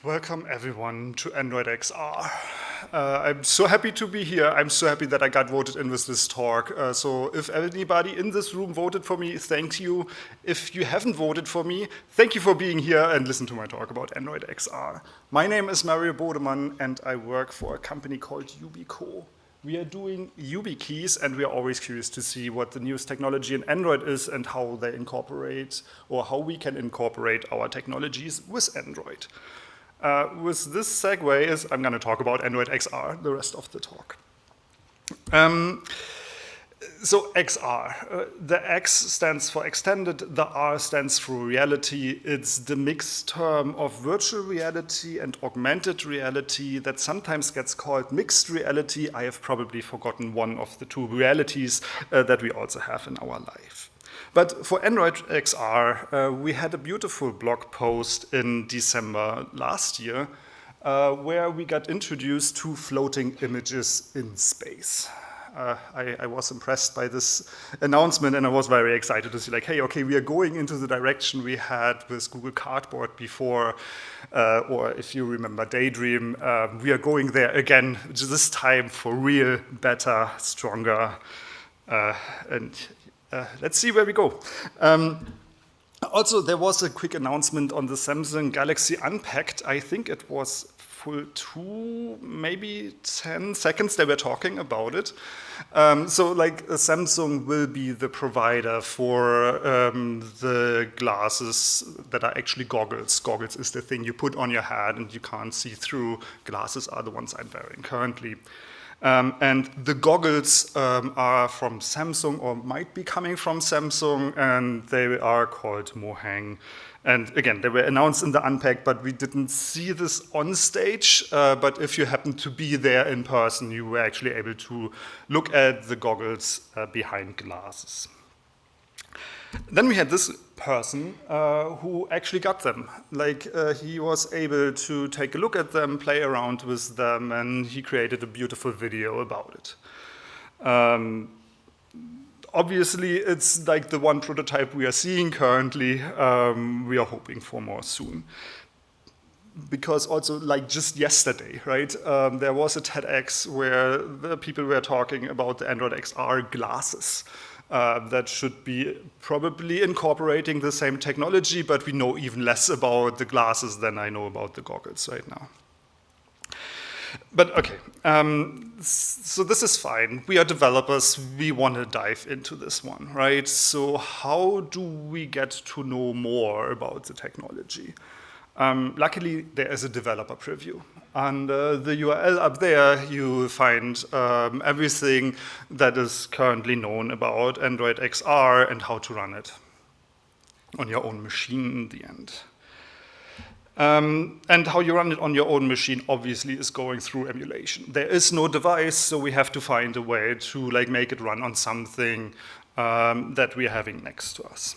Welcome everyone to Android XR. I'm so happy to be here. I'm so happy that I got voted in with this talk. So if anybody in this room voted for me, thank you. If you haven't voted for me, thank you for being here and listen to my talk about Android XR. My name is Mario Bodemann and I work for a company called Yubico. We are doing YubiKeys, and we are always curious to see what the newest technology in Android is and how they incorporate, or how we can incorporate our technologies with Android. With this segue I'm going to talk about Android XR, the rest of the talk. So XR, the X stands for extended, the R stands for reality. It's the mixed term of virtual reality and augmented reality that sometimes gets called mixed reality. I have probably forgotten one of the two realities that we also have in our life. But for Android XR, we had a beautiful blog post in December last year where we got introduced to floating images in space. I was impressed by this announcement and I was very excited to see like, hey, okay, we are going into the direction we had with Google Cardboard before, or if you remember Daydream, we are going there again, this time for real, better, stronger, and let's see where we go. Also, there was a quick announcement on the Samsung Galaxy Unpacked. I think it was full 2, maybe 10 seconds they were talking about it. So like Samsung will be the provider for the glasses that are actually goggles. Goggles is the thing you put on your head and you can't see through. Glasses are the ones I'm wearing currently. And the goggles are from Samsung or might be coming from Samsung, and they are called Mohang. And again, they were announced in the Unpacked, but we didn't see this on stage. But if you happen to be there in person, you were actually able to look at the goggles behind glasses. Then we had this person who actually got them. Like he was able to take a look at them, play around with them, and he created a beautiful video about it. Obviously, it's like the one prototype we are seeing currently. We are hoping for more soon. Because also, like just yesterday, right, there was a TEDx where the people were talking about the Android XR glasses. That should be probably incorporating the same technology, but we know even less about the glasses than I know about the goggles right now. But okay, so this is fine. We are developers, we want to dive into this one, right? So how do we get to know more about the technology? Luckily, there is a developer preview. On the URL up there, you will find everything that is currently known about Android XR and how to run it on your own machine in the end. And how you run it on your own machine obviously is going through emulation. There is no device, so we have to find a way to like make it run on something that we are having next to us.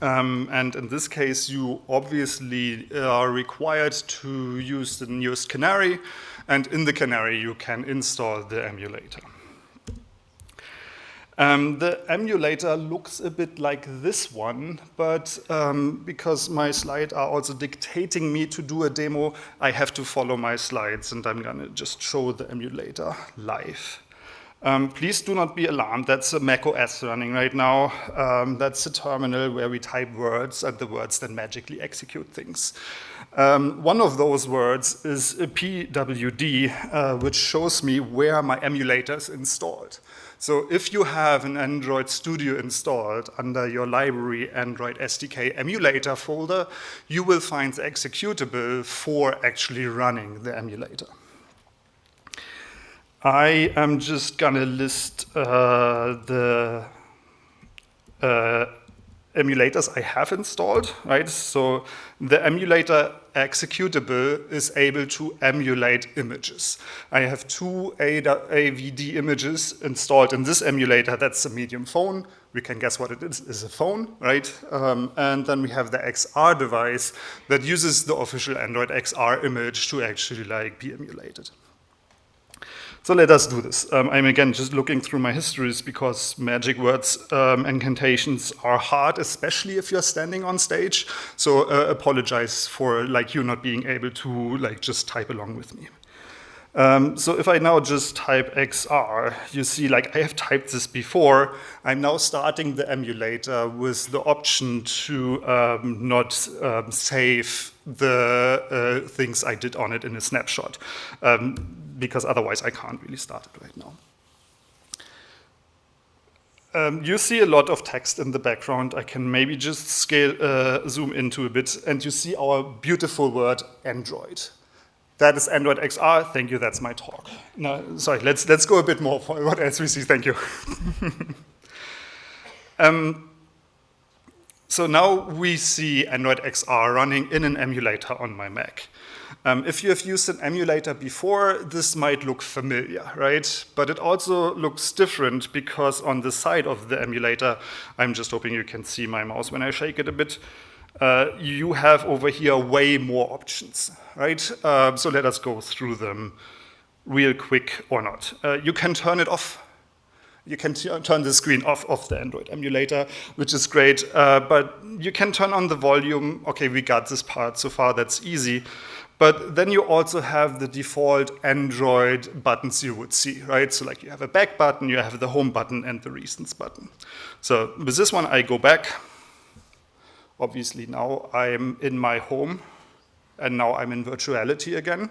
And in this case, you obviously are required to use the newest Canary, and in the Canary you can install the emulator. The emulator looks a bit like this one, but because my slides are also dictating me to do a demo, I have to follow my slides, and I'm gonna just show the emulator live. Please do not be alarmed, that's a Mac OS running right now. That's a terminal where we type words and the words then magically execute things. One of those words is a PWD, which shows me where my emulator is installed. So if you have an Android Studio installed under your library Android SDK emulator folder, you will find the executable for actually running the emulator. I am just gonna list the emulators I have installed, right? So the emulator executable is able to emulate images. I have two AVD images installed in this emulator. That's a medium phone. We can guess what it is a phone, right? And then we have the XR device that uses the official Android XR image to actually like be emulated. So let us do this. I'm again just looking through my histories because magic words, incantations are hard, especially if you're standing on stage. So apologize for like you not being able to like just type along with me. So if I now just type XR, you see like I have typed this before. I'm now starting the emulator with the option to not save the things I did on it in a snapshot, because otherwise I can't really start it right now. You see a lot of text in the background. I can maybe just zoom into a bit, and you see our beautiful word Android. That is Android XR. Thank you, that's my talk. No, sorry, let's go a bit more for what else we see. Thank you. So now we see Android XR running in an emulator on my Mac. If you have used an emulator before, this might look familiar, right? But it also looks different because on the side of the emulator, I'm just hoping you can see my mouse when I shake it a bit, you have over here way more options, right? So let us go through them real quick or not. You can turn it off. You can turn the screen off of the Android emulator, which is great, but you can turn on the volume. Okay, we got this part so far, that's easy. But then you also have the default Android buttons you would see, right? So like you have a back button, you have the home button, and the recents button. So with this one, I go back. Obviously now I'm in my home, and now I'm in virtuality again.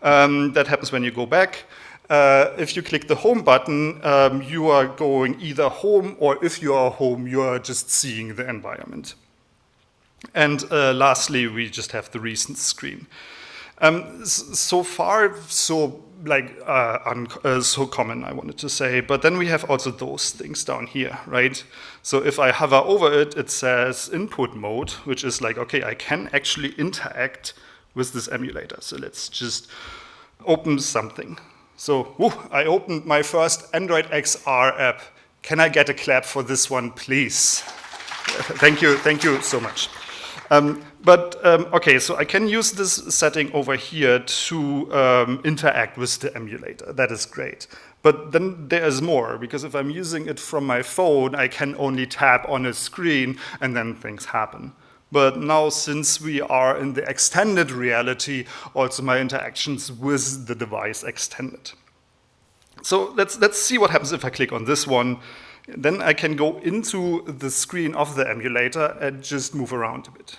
That happens when you go back. If you click the home button, you are going either home, or if you are home, you are just seeing the environment. And lastly, we just have the recent screen. So far, so so common, I wanted to say. But then we have also those things down here, right? So if I hover over it, it says input mode, which is like, okay, I can actually interact with this emulator. So let's just open something. So I opened my first Android XR app. Can I get a clap for this one, please? Thank you so much. Okay, so I can use this setting over here to interact with the emulator. That is great. But then there is more, because if I'm using it from my phone, I can only tap on a screen and then things happen. But now, since we are in the extended reality, also my interactions with the device extended. So let's see what happens if I click on this one. Then I can go into the screen of the emulator and just move around a bit.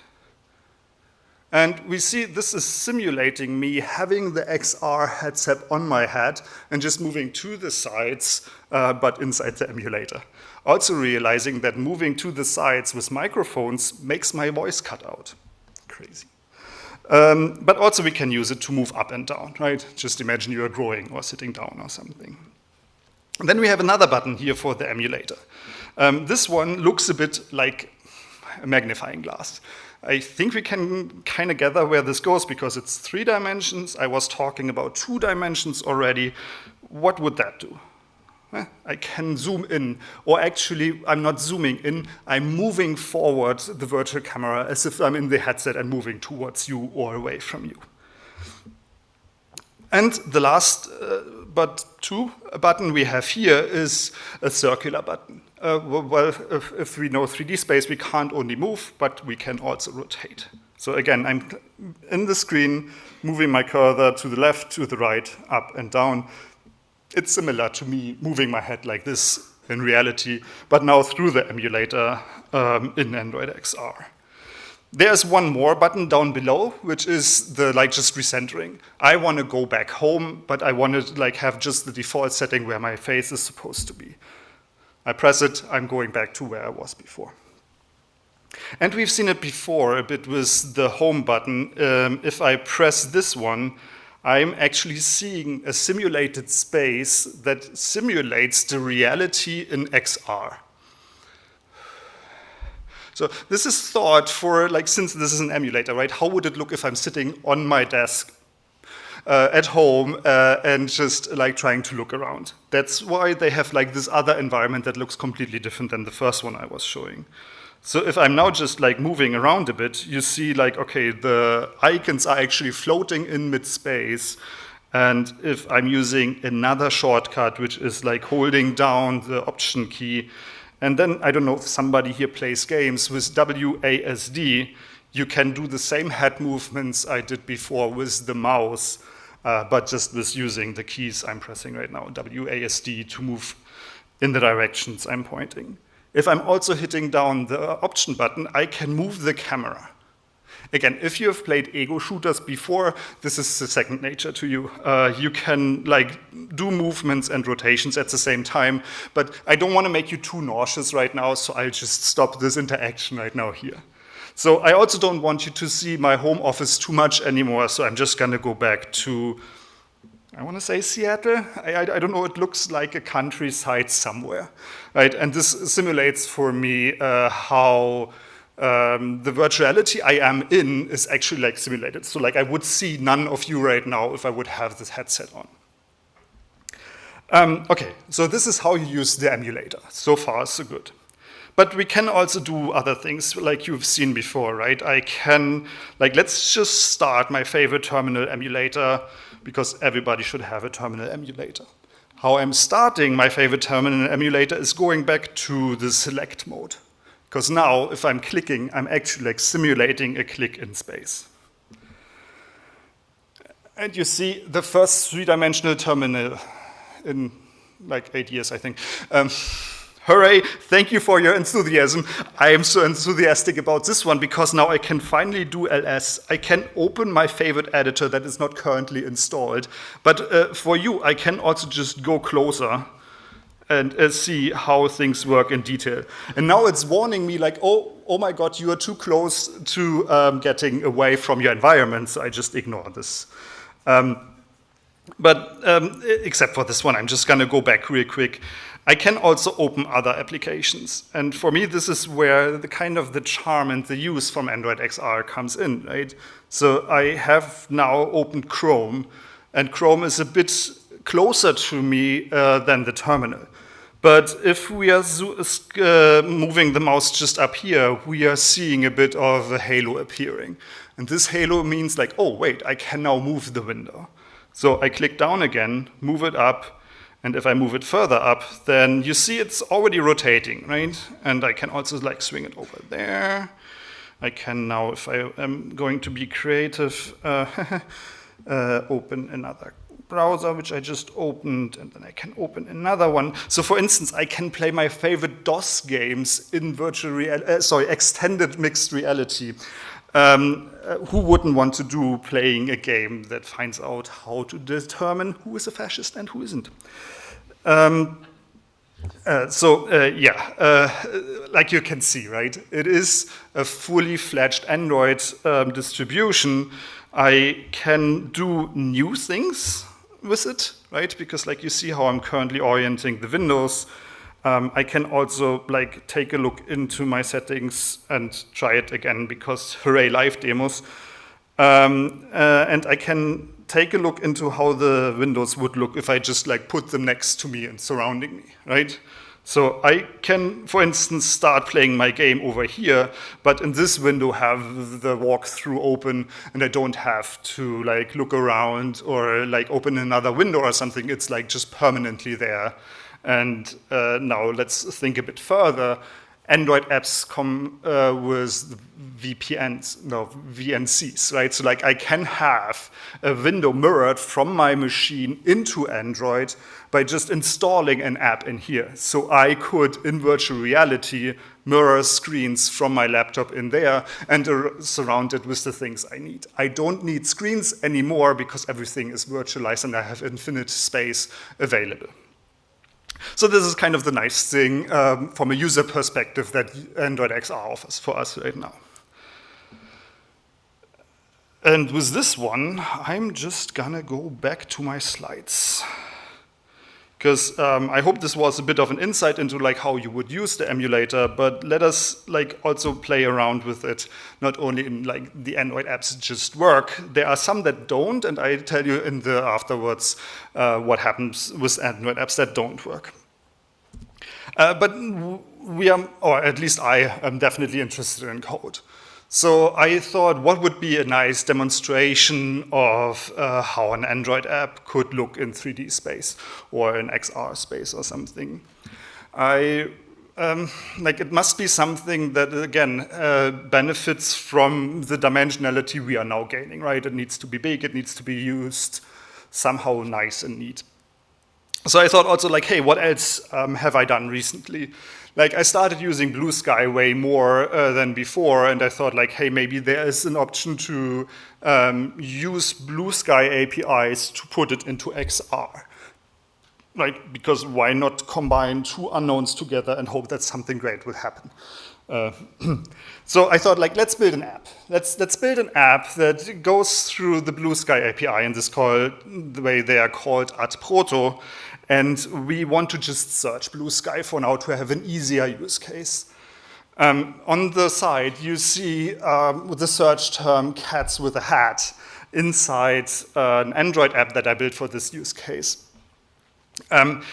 And we see this is simulating me having the XR headset on my head and just moving to the sides, but inside the emulator. Also realizing that moving to the sides with microphones makes my voice cut out. Crazy. But also we can use it to move up and down, right? Just imagine you are growing or sitting down or something. And then we have another button here for the emulator. This one looks a bit like a magnifying glass. I think we can kind of gather where this goes because it's 3 dimensions. I was talking about 2 dimensions already. What would that do? I can zoom in, or actually I'm not zooming in, I'm moving forward the virtual camera as if I'm in the headset and moving towards you or away from you. And the last but 2 button we have here is a circular button. Well, if we know 3D space, we can't only move, but we can also rotate. So again, I'm in the screen, moving my cursor to the left, to the right, up and down. It's similar to me moving my head like this in reality, but now through the emulator in Android XR. There's one more button down below, which is the just recentering. I want to go back home, but I want to have just the default setting where my face is supposed to be. I press it, I'm going back to where I was before. And we've seen it before a bit with the home button. If I press this one, I'm actually seeing a simulated space that simulates the reality in XR. So this is thought for, since this is an emulator, right? How would it look if I'm sitting on my desk at home and just trying to look around? That's why they have this other environment that looks completely different than the first one I was showing. So if I'm now just moving around a bit, you see okay, the icons are actually floating in mid-space, And if I'm using another shortcut, which is like holding down the Option key, and then I don't know if somebody here plays games with WASD, you can do the same head movements I did before with the mouse, but just with using the keys I'm pressing right now, WASD, to move in the directions I'm pointing. If I'm also hitting down the Option button, I can move the camera. Again, if you have played ego shooters before, this is the second nature to you. You can like do movements and rotations at the same time, but I don't want to make you too nauseous right now, so I'll just stop this interaction right now here. So I also don't want you to see my home office too much anymore, so I'm just going to go back to, I want to say Seattle. I don't know, it looks like a countryside somewhere, right? And this simulates for me how the virtuality I am in is actually like simulated. So like I would see none of you right now if I would have this headset on. Okay, so this is how you use the emulator. So far, so good. But we can also do other things like you've seen before, right? I can, like, let's just start my favorite terminal emulator, because everybody should have a terminal emulator. How I'm starting my favorite terminal emulator is going back to the select mode. Because now, if I'm clicking, I'm actually like simulating a click in space. And you see the first three-dimensional terminal in like 8 years, I think. Hooray, thank you for your enthusiasm. I am so enthusiastic about this one because now I can finally do ls. I can open my favorite editor that is not currently installed. But for you, I can also just go closer and see how things work in detail. And now it's warning me like, oh my God, you are too close to getting away from your environment, so I just ignore this. Except for this one, I'm just gonna go back real quick. I can also open other applications. And for me, this is where the kind of the charm and the use from Android XR comes in, right? So I have now opened Chrome, and Chrome is a bit closer to me than the terminal. But if we are moving the mouse just up here, we are seeing a bit of a halo appearing. And this halo means like, oh, wait, I can now move the window. So I click down again, move it up, and if I move it further up, then you see it's already rotating, right? And I can also like swing it over there. I can now, if I am going to be creative, open another browser, which I just opened, and then I can open another one. So for instance, I can play my favorite DOS games in extended mixed reality. Who wouldn't want to do playing a game that finds out how to determine who is a fascist and who isn't? Like you can see, right? It is a fully fledged Android distribution. I can do new things with it, right? Because like you see how I'm currently orienting the windows. I can also like take a look into my settings and try it again because hooray, live demos. And I can take a look into how the windows would look if I just like put them next to me and surrounding me, right? So I can, for instance, start playing my game over here, but in this window have the walkthrough open, and I don't have to like look around or like open another window or something. It's like just permanently there. And now let's think a bit further. Android apps come with VNCs, right? So like I can have a window mirrored from my machine into Android by just installing an app in here. So I could, in virtual reality, mirror screens from my laptop in there and surround it with the things I need. I don't need screens anymore because everything is virtualized and I have infinite space available. So this is kind of the nice thing from a user perspective that Android XR offers for us right now. And with this one, I'm just gonna go back to my slides. Because I hope this was a bit of an insight into like how you would use the emulator, but let us like also play around with it, not only in like the Android apps just work. There are some that don't, and I tell you in the afterwards what happens with Android apps that don't work. But we are, or at least I am definitely interested in code. So I thought, what would be a nice demonstration of how an Android app could look in 3D space or in XR space or something. It must be something that, again, benefits from the dimensionality we are now gaining, right? It needs to be big, it needs to be used somehow nice and neat. So I thought also, like, hey, what else have I done recently? Like, I started using Blue Sky way more than before, and I thought, like, hey, maybe there is an option to use Blue Sky APIs to put it into XR. Right? Because why not combine two unknowns together and hope that something great will happen? So I thought, like, let's build an app. Let's build an app that goes through the Blue Sky API, and the way they are called at Proto. And we want to just search Blue Sky for now to have an easier use case. On the side, you see the search term cats with a hat inside an Android app that I built for this use case. And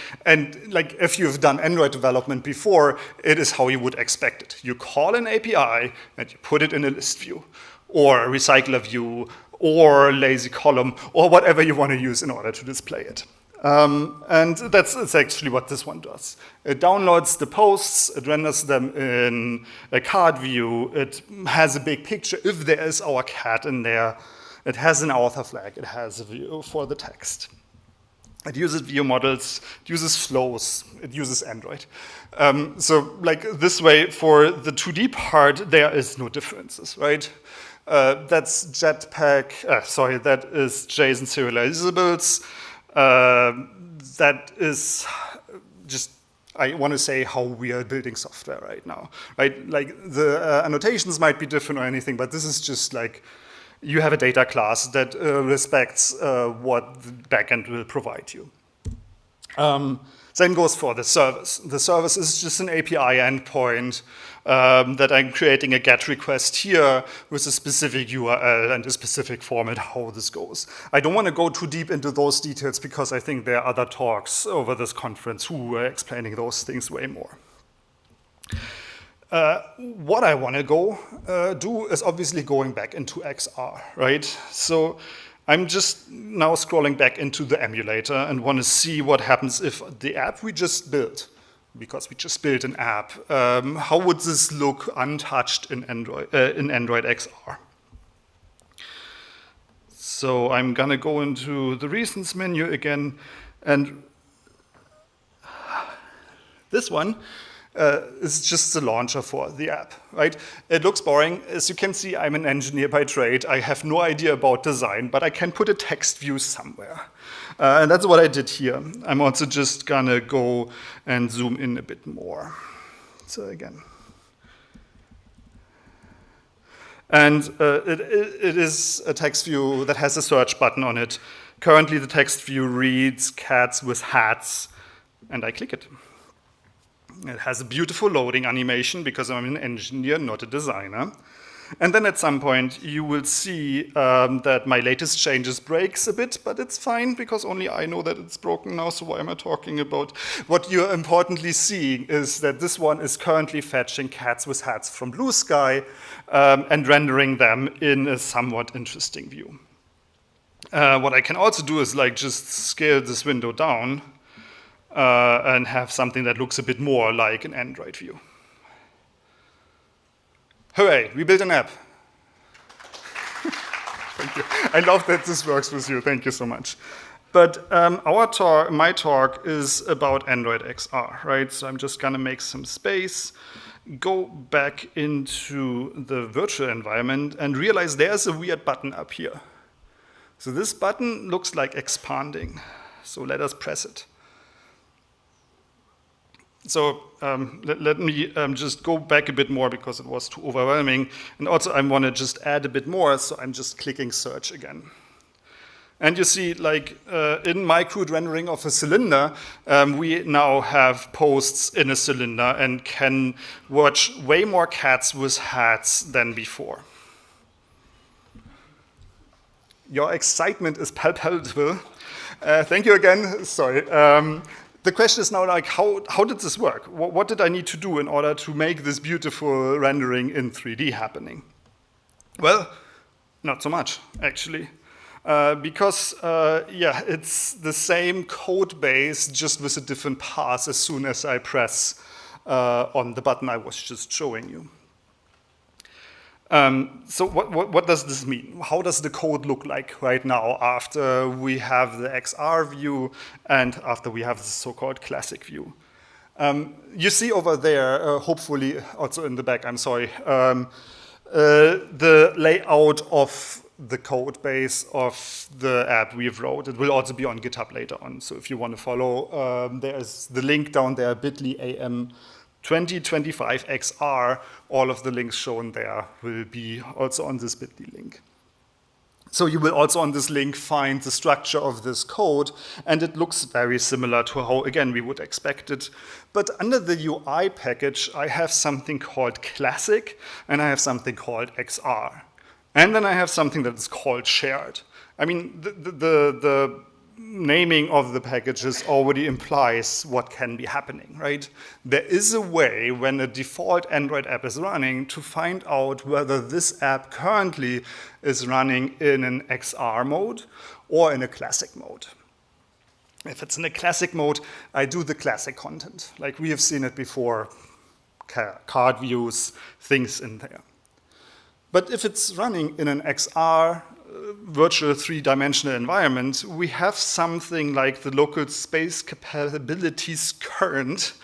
like, if you've done Android development before, it is how you would expect it. You call an API and you put it in a list view, or a recycler view, or lazy column, or whatever you want to use in order to display it. And that's actually what this one does. It downloads the posts, it renders them in a card view, it has a big picture. If there is our cat in there, it has an author flag, it has a view for the text. It uses view models, it uses flows, it uses Android. So like this way, for the 2D part, there is no differences, right? That's Jetpack, that is JSON serializables. That is just, I want to say how we are building software right now, right? Like the annotations might be different or anything, but this is just like, you have a data class that respects what the backend will provide you. Same goes for the service. The service is just an API endpoint that I'm creating a GET request here with a specific URL and a specific format how this goes. I don't want to go too deep into those details because I think there are other talks over this conference who are explaining those things way more. What I want to do is obviously going back into XR, right? So I'm just now scrolling back into the emulator and want to see what happens if the app we just built, because we just built an app, how would this look untouched in Android XR? So I'm going to go into the recents menu again, and this one is just the launcher for the app, right? It looks boring. As you can see, I'm an engineer by trade. I have no idea about design, but I can put a text view somewhere. And that's what I did here. I'm also just gonna go and zoom in a bit more. So again. And it is a text view that has a search button on it. Currently, the text view reads cats with hats, and I click it. It has a beautiful loading animation because I'm an engineer, not a designer. And then at some point, you will see that my latest changes breaks a bit, but it's fine because only I know that it's broken now, so why am I talking about? What you're importantly seeing is that this one is currently fetching cats with hats from Blue Sky and rendering them in a somewhat interesting view. What I can also do is like just scale this window down and have something that looks a bit more like an Android view. Hooray, we built an app. Thank you. I love that this works with you. Thank you so much. But my talk is about Android XR, right? So I'm just gonna make some space, go back into the virtual environment and realize there's a weird button up here. So this button looks like expanding. So let us press it. So let me just go back a bit more because it was too overwhelming. And also I want to just add a bit more, so I'm just clicking search again. And you see, like in my crude rendering of a cylinder, we now have posts in a cylinder and can watch way more cats with hats than before. Your excitement is palpable. Thank you again. Sorry. The question is now, like, how did this work? What did I need to do in order to make this beautiful rendering in 3D happening? Well, not so much, actually. Because, yeah, it's the same code base, just with a different path as soon as I press on the button I was just showing you. So what does this mean? How does the code look like right now after we have the XR view and after we have the so-called classic view? You see over there, hopefully also in the back, I'm sorry, the layout of the code base of the app we've wrote. It will also be on GitHub later on. So if you want to follow, there's the link down there, bit.ly AM 2025 XR. All of the links shown there will be also on this bit.ly link. So you will also on this link find the structure of this code, and it looks very similar to how, again, we would expect it. But under the UI package, I have something called Classic, and I have something called XR. And then I have something that is called Shared. I mean, the naming of the packages already implies what can be happening, right? There is a way when a default Android app is running to find out whether this app currently is running in an XR mode or in a classic mode. If it's in a classic mode, I do the classic content. Like we have seen it before, card views, things in there. But if it's running in an XR virtual three-dimensional environment, we have something like the local space capabilities current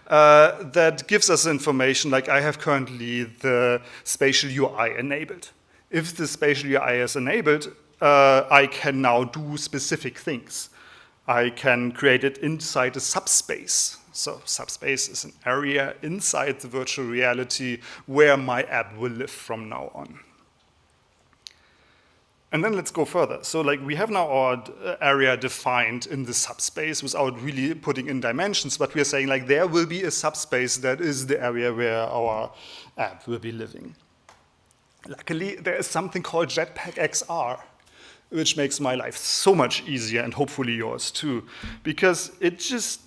that gives us information like I have currently the spatial UI enabled. If the spatial UI is enabled, I can now do specific things. I can create it inside a subspace. So subspace is an area inside the virtual reality where my app will live from now on. And then let's go further. So like we have now our area defined in the subspace without really putting in dimensions, but we are saying like there will be a subspace that is the area where our app will be living. Luckily, there is something called Jetpack XR, which makes my life so much easier and hopefully yours too, because it just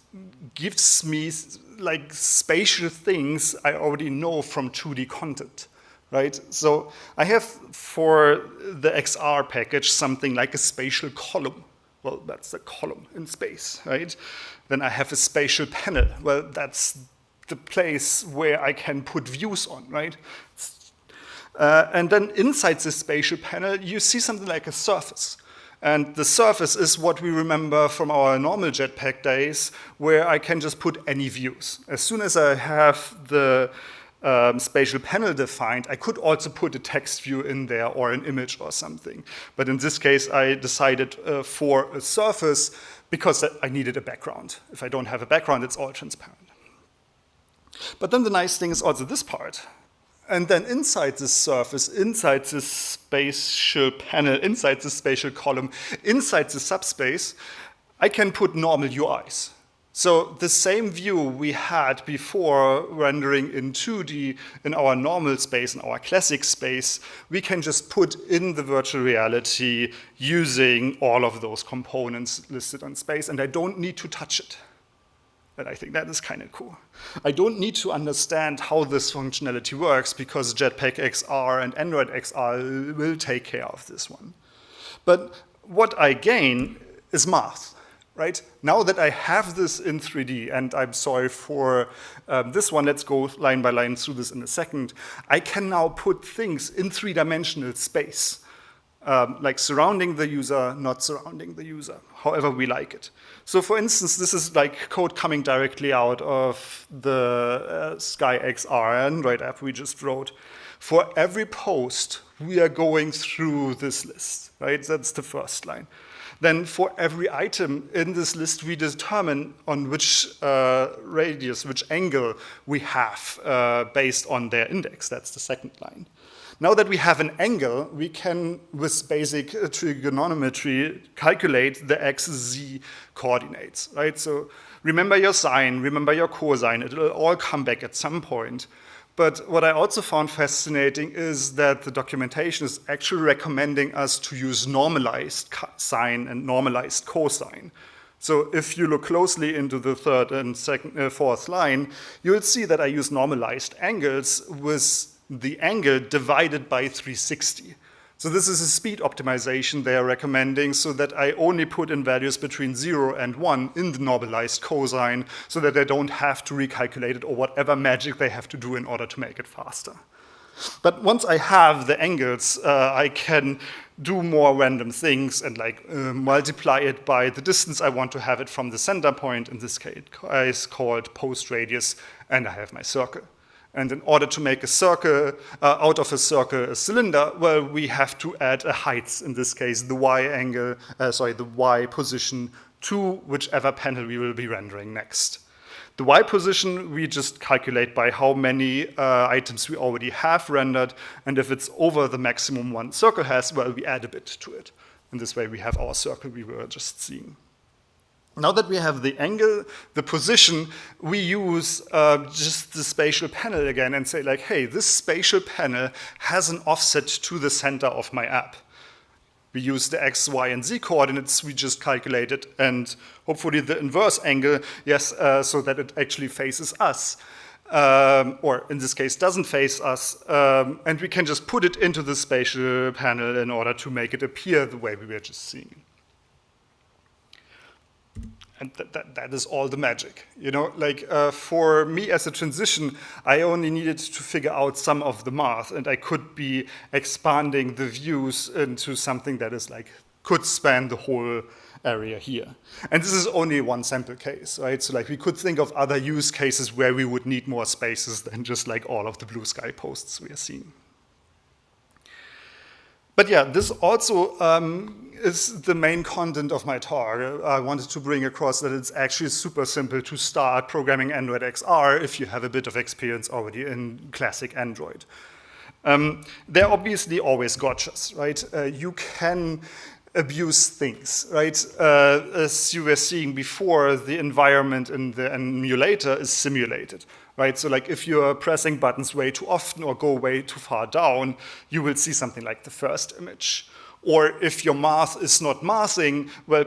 gives me like spatial things I already know from 2D content. Right? So I have for the XR package something like a spatial column. Well, that's a column in space, right? Then I have a spatial panel. Well, that's the place where I can put views on, right? And then inside the spatial panel, you see something like a surface. And the surface is what we remember from our normal Jetpack days, where I can just put any views. As soon as I have the spatial panel defined, I could also put a text view in there or an image or something. But in this case, I decided for a surface because I needed a background. If I don't have a background, it's all transparent. But then the nice thing is also this part. And then inside this surface, inside this spatial panel, inside this spatial column, inside the subspace, I can put normal UIs. So the same view we had before rendering in 2D in our normal space, in our classic space, we can just put in the virtual reality using all of those components listed on space, and I don't need to touch it. And I think that is kind of cool. I don't need to understand how this functionality works because Jetpack XR and Android XR will take care of this one. But what I gain is math. Right? Now that I have this in 3D, and I'm sorry for this one, let's go line by line through this in a second, I can now put things in three-dimensional space, like surrounding the user, not surrounding the user, however we like it. So for instance, this is like code coming directly out of the Sky XR Android app we just wrote. For every post, we are going through this list, right? That's the first line. Then for every item in this list, we determine on which radius, which angle we have based on their index. That's the second line. Now that we have an angle, we can, with basic trigonometry, calculate the x, z coordinates, right? So remember your sine, remember your cosine. It will all come back at some point. But what I also found fascinating is that the documentation is actually recommending us to use normalized sine and normalized cosine. So if you look closely into the third and fourth line, you'll see that I use normalized angles with the angle divided by 360. So this is a speed optimization they are recommending, so that I only put in values between 0 and 1 in the normalized cosine, so that I don't have to recalculate it or whatever magic they have to do in order to make it faster. But once I have the angles, I can do more random things and multiply it by the distance I want to have it from the center point. In this case, is called post radius, and I have my circle. And in order to make a circle, out of a circle, a cylinder, well, we have to add a height, in this case, the the y position to whichever panel we will be rendering next. The y position we just calculate by how many items we already have rendered, and if it's over the maximum one circle has, well, we add a bit to it. In this way, we have our circle we were just seeing. Now that we have the angle, the position, we use just the spatial panel again and say hey, this spatial panel has an offset to the center of my app. We use the x, y, and z coordinates we just calculated, and hopefully the inverse angle, yes, so that it actually faces us, or in this case doesn't face us, and we can just put it into the spatial panel in order to make it appear the way we were just seeing. And that is all the magic. For me as a transition, I only needed to figure out some of the math, and I could be expanding the views into something that is could span the whole area here. And this is only one sample case, right? So we could think of other use cases where we would need more spaces than just all of the blue sky posts we are seeing. But yeah, this also is the main content of my talk. I wanted to bring across that it's actually super simple to start programming Android XR if you have a bit of experience already in classic Android. There are obviously always gotchas, right? You can abuse things, right? As you were seeing before, the environment in the emulator is simulated. Right, so if you're pressing buttons way too often or go way too far down, you will see something like the first image. Or if your math is not mathing, well,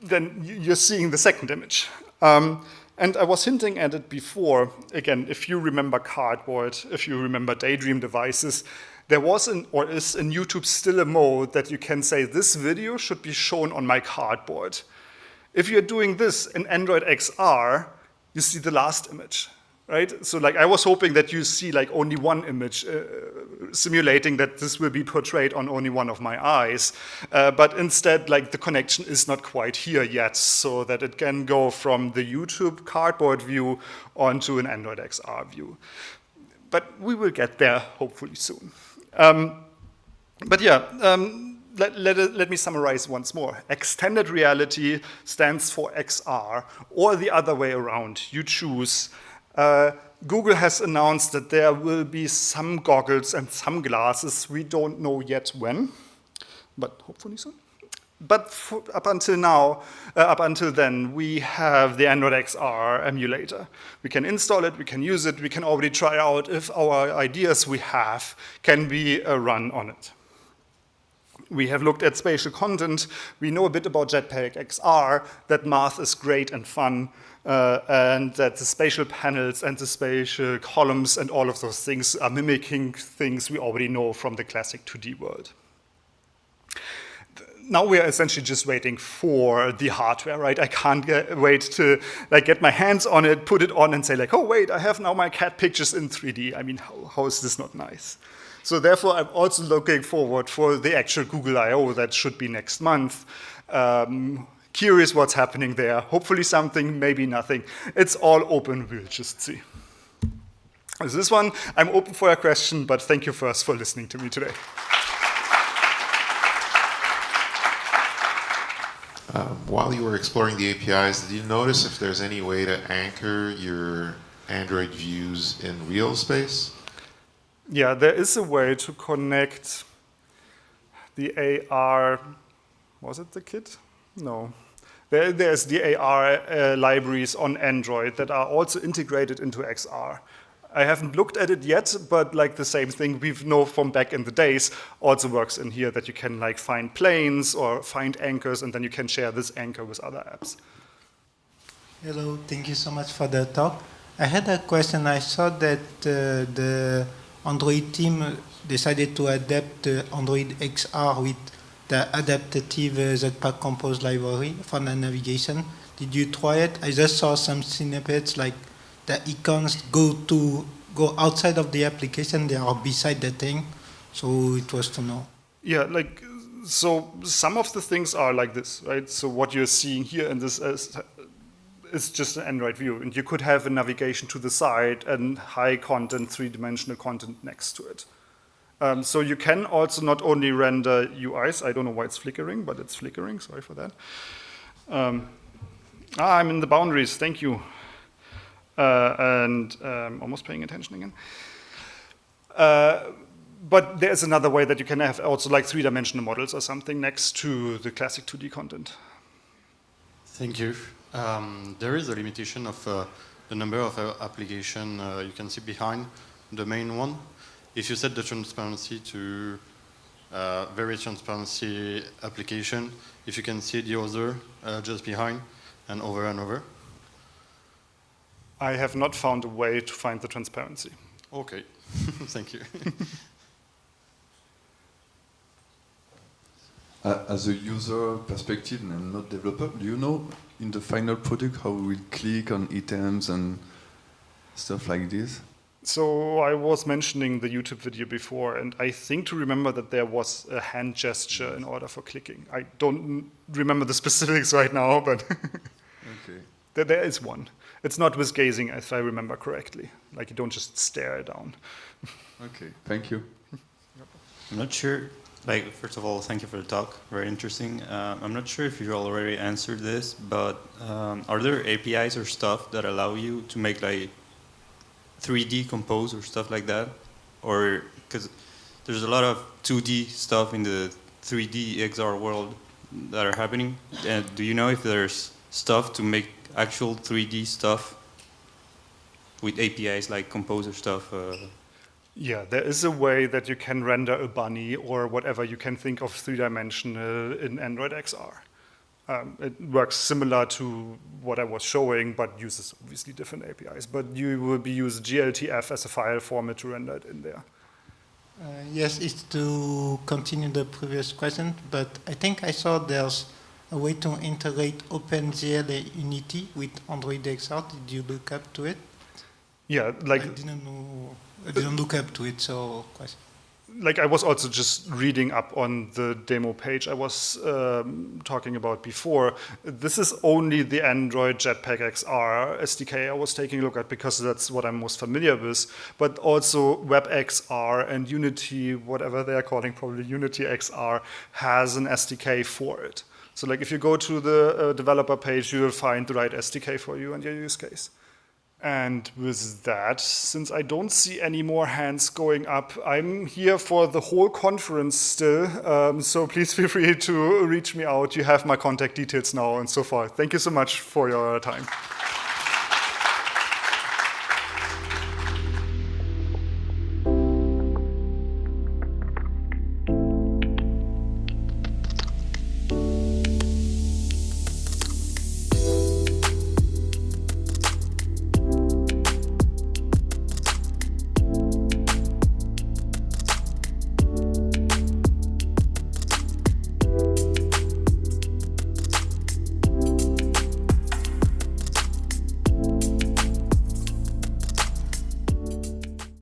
then you're seeing the second image. And I was hinting at it before. Again, if you remember Cardboard, if you remember Daydream devices, there was or is in YouTube still a mode that you can say, this video should be shown on my Cardboard. If you're doing this in Android XR, you see the last image. Right? So I was hoping that you see only one image, simulating that this will be portrayed on only one of my eyes. But instead, the connection is not quite here yet, so that it can go from the YouTube Cardboard view onto an Android XR view. But we will get there hopefully soon. But yeah, let me summarize once more. Extended reality stands for XR, or the other way around. You choose. Google has announced that there will be some goggles and some glasses. We don't know yet when, but hopefully soon. But up until then, we have the Android XR emulator. We can install it, we can use it, we can already try out if our ideas we have can be run on it. We have looked at spatial content. We know a bit about Jetpack XR, that math is great and fun, and that the spatial panels and the spatial columns and all of those things are mimicking things we already know from the classic 2D world. Now we are essentially just waiting for the hardware, right? I can't wait to get my hands on it, put it on, and say oh wait, I have now my cat pictures in 3D. I mean, how is this not nice? So therefore, I'm also looking forward for the actual Google I/O that should be next month. Curious what's happening there. Hopefully something, maybe nothing. It's all open, we'll just see. With this one, I'm open for a question, but thank you first for listening to me today. While you were exploring the APIs, did you notice if there's any way to anchor your Android views in real space? Yeah, there is a way to connect the AR, was it the kit? No. There's the AR libraries on Android that are also integrated into XR. I haven't looked at it yet, but the same thing we know from back in the days also works in here, that you can find planes or find anchors, and then you can share this anchor with other apps. Hello, thank you so much for the talk. I had a question. I saw that the Android team decided to adapt Android XR with the adaptive Jetpack Compose library for the navigation. Did you try it? I just saw some snippets like the icons go outside of the application, they are beside the thing. So it was to know. Yeah, like, so some of the things are like this, right? So what you're seeing here in this is just an Android view, and you could have a navigation to the side and high content, three-dimensional content next to it. So you can also not only render UIs, I don't know why it's flickering, but it's flickering, sorry for that. I'm in the boundaries, thank you. Almost paying attention again. But there's another way that you can have also like three-dimensional models or something next to the classic 2D content. Thank you. There is a limitation of the number of applications you can see behind the main one. If you set the transparency to very transparency application, if you can see the other just behind and over. I have not found a way to find the transparency. Okay, thank you. As a user perspective and not developer, do you know in the final product how we will click on items and stuff like this? So I was mentioning the YouTube video before, and I think to remember that there was a hand gesture in order for clicking. I don't remember the specifics right now, but Okay. there is one. It's not with gazing, if I remember correctly. Like you don't just stare down. Okay, thank you. I'm not sure, like, first of all, thank you for the talk, very interesting. I'm not sure if you already answered this, but are there APIs or stuff that allow you to make like 3D compose or stuff like that? Or, because there's a lot of 2D stuff in the 3D XR world that are happening. And do you know if there's stuff to make actual 3D stuff with APIs like Composer stuff? Yeah, there is a way that you can render a bunny or whatever you can think of three-dimensional in Android XR. It works similar to what I was showing, but uses obviously different APIs. But you will be use GLTF as a file format to render it in there. Yes, it's to continue the previous question, but I think I saw there's a way to integrate OpenGL and Unity with Android XR. Did you look up to it? Yeah, like I didn't look up to it, so question. Like I was also just reading up on the demo page I was talking about before. This is only the Android Jetpack XR SDK I was taking a look at because that's what I'm most familiar with. But also WebXR and Unity, whatever they are calling, probably Unity XR, has an SDK for it. So like if you go to the developer page, you will find the right SDK for you and your use case. And with that, since I don't see any more hands going up, I'm here for the whole conference still. So please feel free to reach me out. You have my contact details now and so forth. Thank you so much for your time.